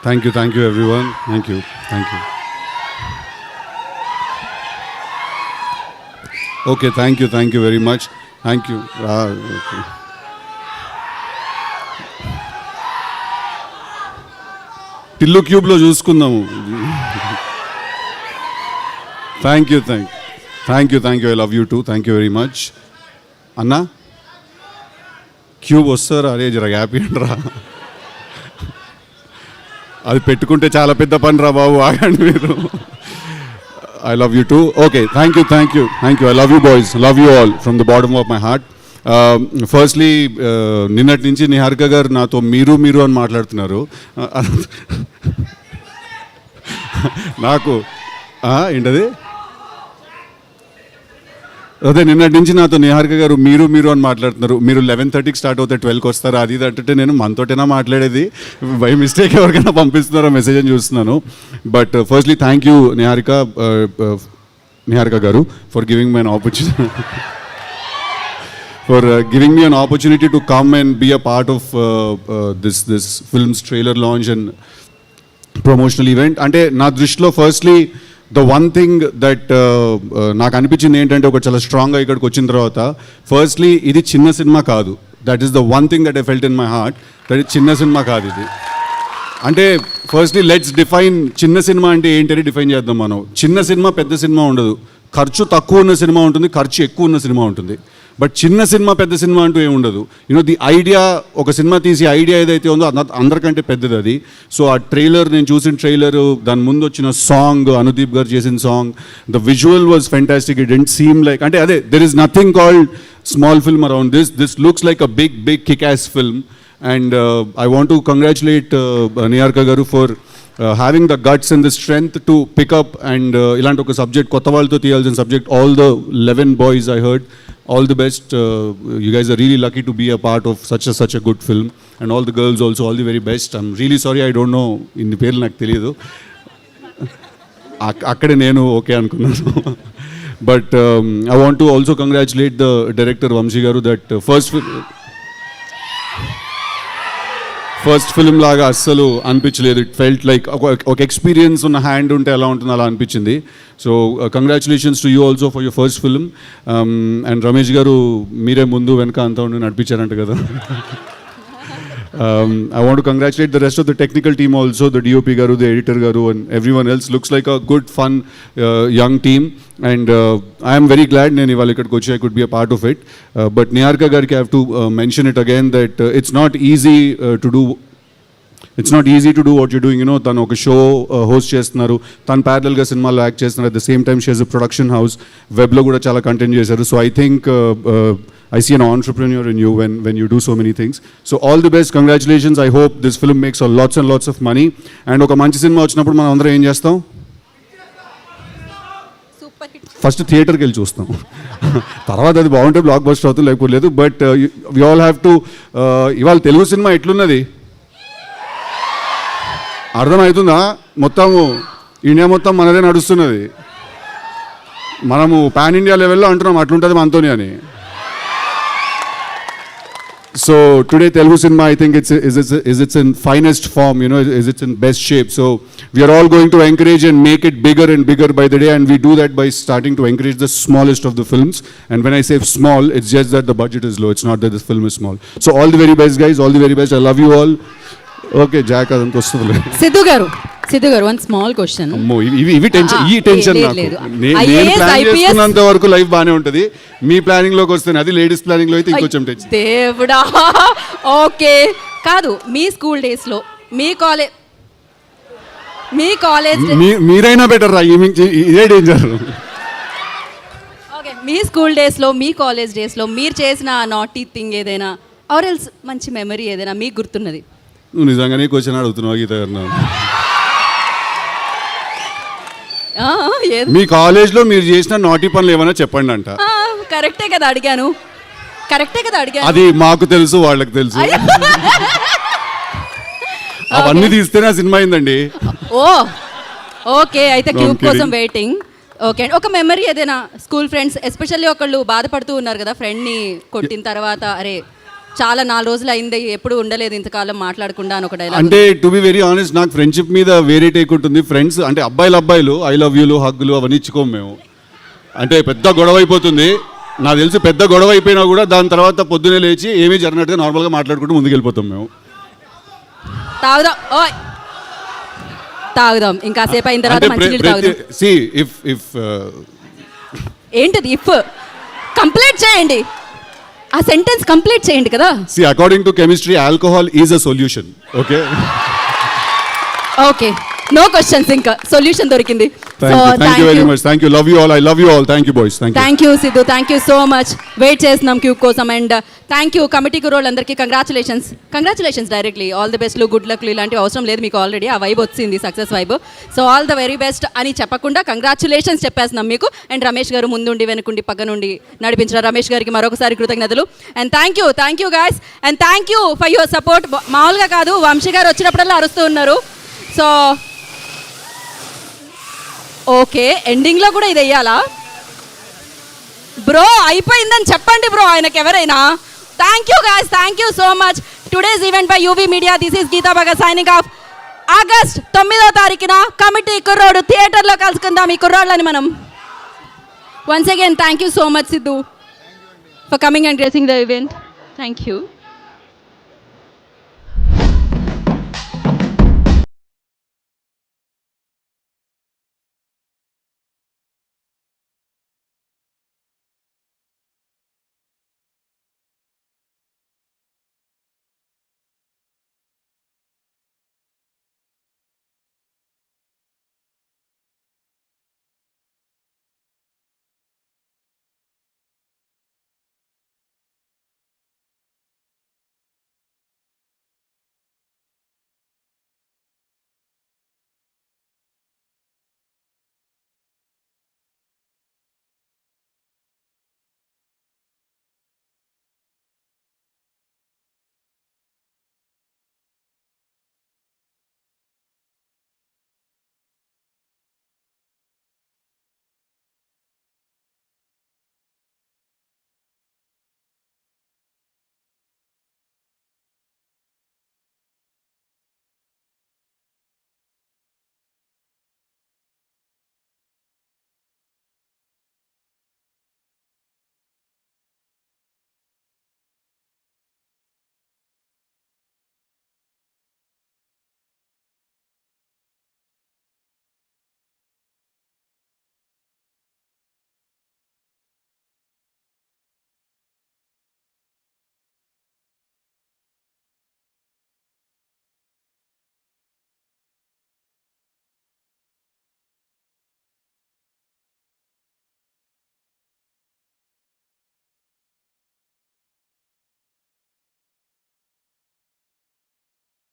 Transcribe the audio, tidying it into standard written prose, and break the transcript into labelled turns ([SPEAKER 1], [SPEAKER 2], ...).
[SPEAKER 1] Thank you everyone. Thank you. Okay, thank you very much. Thank you. Tillu క్యూబ్లో చూసుకుందాము. Thank you. I love you too. Thank you very much. అన్నా cube వస్తారా? అరే జర happy అంటరా, అది పెట్టుకుంటే చాలా పెద్ద పని రా బాబు, ఆగండి మీరు. I love you two. Okay, thank you. I love you boys, love you all from the bottom of my heart. Firstly నిన్నటి నుంచి నిహారిక గారు నాతో మీరు అని మాట్లాడుతున్నారు. నాకు ఏంటది అదే నిన్నటి నుంచి నాతో నిహారిక గారు మీరు అని మాట్లాడుతున్నారు. మీరు 11:30కి స్టార్ట్ అవుతాయి, 12కి వస్తారు, అది అంటే నేను మనతోటైనా మాట్లాడేది, బై మిస్టేక్ ఎవరికైనా పంపిస్తున్నారో మెసేజ్ అని చూస్తున్నాను. But firstly thank you Niharika garu for giving me an opportunity to come and be a part of this film's trailer launch and promotional event. అంటే నా దృష్టిలో firstly the one thing that నాకు అనిపించింది ఏంటంటే, ఒక చాలా స్ట్రాంగ్గా ఇక్కడికి వచ్చిన తర్వాత, ఫస్ట్లీ ఇది చిన్న సినిమా కాదు. That is the one thing that I felt in my heart, that ఇది చిన్న సినిమా కాదు ఇది. అంటే ఫస్ట్లీ లెట్స్ డిఫైన్ చిన్న సినిమా అంటే ఏంటని డిఫైన్ చేద్దాం మనం. చిన్న సినిమా పెద్ద సినిమా ఉండదు, ఖర్చు తక్కువ ఉన్న సినిమా ఉంటుంది, ఖర్చు ఎక్కువ ఉన్న సినిమా ఉంటుంది. బట్ చిన్న సినిమా పెద్ద సినిమా అంటూ ఏమి ఉండదు. ది ఐడియా, ఒక సినిమా తీసి ఐడియా ఏదైతే ఉందో అందరికంటే పెద్దది అది. సో ఆ ట్రైలర్, నేను చూసిన ట్రైలర్, దాని ముందు వచ్చిన సాంగ్, అనుదీప్ గారు చేసిన song, the visual was fantastic. It didn't seem like, అంటే అదే, there is nothing called small film around this looks like a big kick ass film. And I want to congratulate Niharika garu for having the guts and the strength to pick up and ilanti oka subject, kotta valto tiyalసిన subject. All the 11 boys I heard, all the best. You guys are really lucky to be a part of such a good film, and all the girls also, all the very best. I'm really sorry, I don't know inni పేర్లు నాకు తెలియదు, అక్కడే నేను okay అనుకున్నాను. But I want to also congratulate the director Vamshi garu that first film లాగా అస్సలు అనిపించలేదు. It felt like ఒక ఎక్స్పీరియన్స్ ఉన్న హ్యాండ్ ఉంటే ఎలా ఉంటుందో అలా అనిపించింది. So congratulations to you also for your first film. And Ramesh గారు మీరే ముందు వెనక అంతా ఉండి నడిపించారంట కదా. I want to congratulate the rest of the technical team also, the DOP garu, the editor garu, and everyone else. Looks like a good, fun, young team, and I am very glad nenu ivala ikkadiki vachi I could be a part of it. But Niharika gariki I have to mention it again that it's not easy to do what you're doing. తను ఒక show host చేస్తున్నారు, తను ప్యారలల్గా సినిమాలో act చేస్తున్నారు. At the same time she has a production house, వెబ్లో కూడా చాలా కంటెంట్ చేశారు. So I think I see an entrepreneur in you when you do so many things. So all the best, congratulations. I hope this film makes lots and lots of money. And ఒక మంచి cinema వచ్చినప్పుడు మనం అందరం ఏం చేస్తాం? First థియేటర్కి వెళ్ళి చూస్తాం, తర్వాత అది బాగుంటే బ్లాక్ బస్టర్ అవుతుంది, లేకపోతే లేదు. But we all have to, ఇవాళ తెలుగు సినిమా ఎట్లున్నది అర్థమవుతుందా? మొత్తము ఇండియా మొత్తం మనదే నడుస్తున్నది. మనము పాన్ ఇండియా లెవెల్లో అంటున్నాం అట్లుంటుంది మనతోని అని. So today Telugu cinema, I think it's in finest form, is it's in best shape. So we are all going to encourage and make it bigger and bigger by the day, and we do that by starting to encourage the smallest of the films. And when I say small, it's just that the budget is low, it's not that this film is small. So all the very best guys, all the very best. I love you all. Okay, Jack adanto ostadile.
[SPEAKER 2] Siddhu గారు one small question.
[SPEAKER 1] ఇవి tension నాకు. నేను plan చేసుకున్నంత వరకు life బాగానే ఉంటుంది, మీ planning లోకి వస్తే అది లేడీస్ ప్లానింగ్ లో అయితే ఇంకొంచెం టెన్షన్.
[SPEAKER 2] దేవుడా, ఓకే కాదు. మీ స్కూల్ డేస్ లో, మీ కాలేజ్
[SPEAKER 1] మీరైనా బెటర్ రా, ఇదే డేంజర్.
[SPEAKER 2] ఓకే, మీ స్కూల్ డేస్ లో, మీ కాలేజ్ డేస్ లో మీరు చేసిన నాటీ థింగ్ ఏదైనా, ఆర్ ఎల్స్ మంచి మెమరీ ఏదైనా మీకు గుర్తున్నది?
[SPEAKER 1] నువ్వు నిజంగానే క్వశ్చన్ అడుగుతున్నావు గీత గారు. మీ కాలేజ్లో మీరు చేసిన నాటి పనులు ఏమైనా చెప్పండి అంట.
[SPEAKER 2] కరెక్టే కదా అడిగాను.
[SPEAKER 1] అది మాకు తెలుసు, వాళ్ళకి తెలుసు. అవన్నీ తీస్తేనే ఆ సినిమా అయిందండి.
[SPEAKER 2] ఓకే, అయితే క్యూబ్ కోసం వెయిటింగ్. ఓకే, ఒక మెమరీ ఏదైనా స్కూల్ ఫ్రెండ్స్, ఎస్పెషల్లీ ఒకళ్ళు బాధపడుతూ ఉన్నారు కదా ఫ్రెండ్ని కొట్టిన తర్వాత, అరే చాలా 4 రోజులు అయింది ఎప్పుడు ఉండలేదు ఇంతకాలం మాట్లాడకుండా అని ఒక డైలాగ్.
[SPEAKER 1] అంటే టు బి వెరీ ఆనెస్ట్ నాకు ఫ్రెండ్షిప్ మీద వేరే టేక్ ఉంటుంది. ఫ్రెండ్స్ అంటే అబ్బాయిలు ఐ లవ్ యూలు హగ్గులు అవన్నీ ఇచ్చుకోము మేము. అంటే పెద్ద గొడవ అయిపోతుంది, నాకు తెలిసి పెద్ద గొడవ అయిపోయినా కూడా దాని తర్వాత పొద్దునే లేచి ఏమీ జరిగినట్టుగా నార్మల్గా మాట్లాడుకుంటూ ముందుకు వెళ్ళిపోతాం మేము.
[SPEAKER 2] తాగుదాం ఓయ్ తాగుదాం ఇంకా సేపు అయిన తర్వాత మంచినీళ్ళు తాగుదాం.
[SPEAKER 1] సి ఇఫ్
[SPEAKER 2] ఏంటిది ఇఫ్ కంప్లీట్ చేయండి, ఆ సెంటెన్స్ కంప్లీట్ చేయండి కదా.
[SPEAKER 1] See according to chemistry alcohol is a solution. Okay
[SPEAKER 2] okay no questions, ఇంకా సొల్యూషన్ దొరికింది.
[SPEAKER 1] Thank you very much. Thank you. Love you all. I love you all. Thank you boys.
[SPEAKER 2] Thank you Siddhu, thank you so much. Wait చేస్తున్నాం cube కోసం. And thank you committee కుర్రోళ్ళందరికీ. Congratulations directly. All the బెస్ట్లు, good లక్లు ఇలాంటివి అవసరం లేదు మీకు, already ఆ వైబ్ వచ్చింది, success vibe. So all the very best అని చెప్పకుండా కంగ్రాచులేషన్స్ చెప్పేస్తున్నాం మీకు. అండ్ రమేష్ గారు ముందుండి వెనుకుండి పక్క నుండి నడిపించిన రమేష్ గారికి మరొకసారి కృతజ్ఞతలు. And thank you guys. And thank you for your support. మామూలుగా కాదు, వంశీ గారు వచ్చినప్పుడల్లా అరుస్తూ ఉన్నారు. సో ఓకే ఎండింగ్లో కూడా ఇది వెయ్యాలా బ్రో? అయిపోయిందని చెప్పండి బ్రో ఆయనకి ఎవరైనా. Thank you guys, thank you so much. Today's event by UV media. This is Geeta Bhagat signing off. August 9వ తారీఖున కమిటీ కుర్రోడు థియేటర్లో కలుసుకుందాం ఈ కుర్రోళ్ళని మనం. Once again thank you so much Siddhu for coming and gracing the event. Thank you.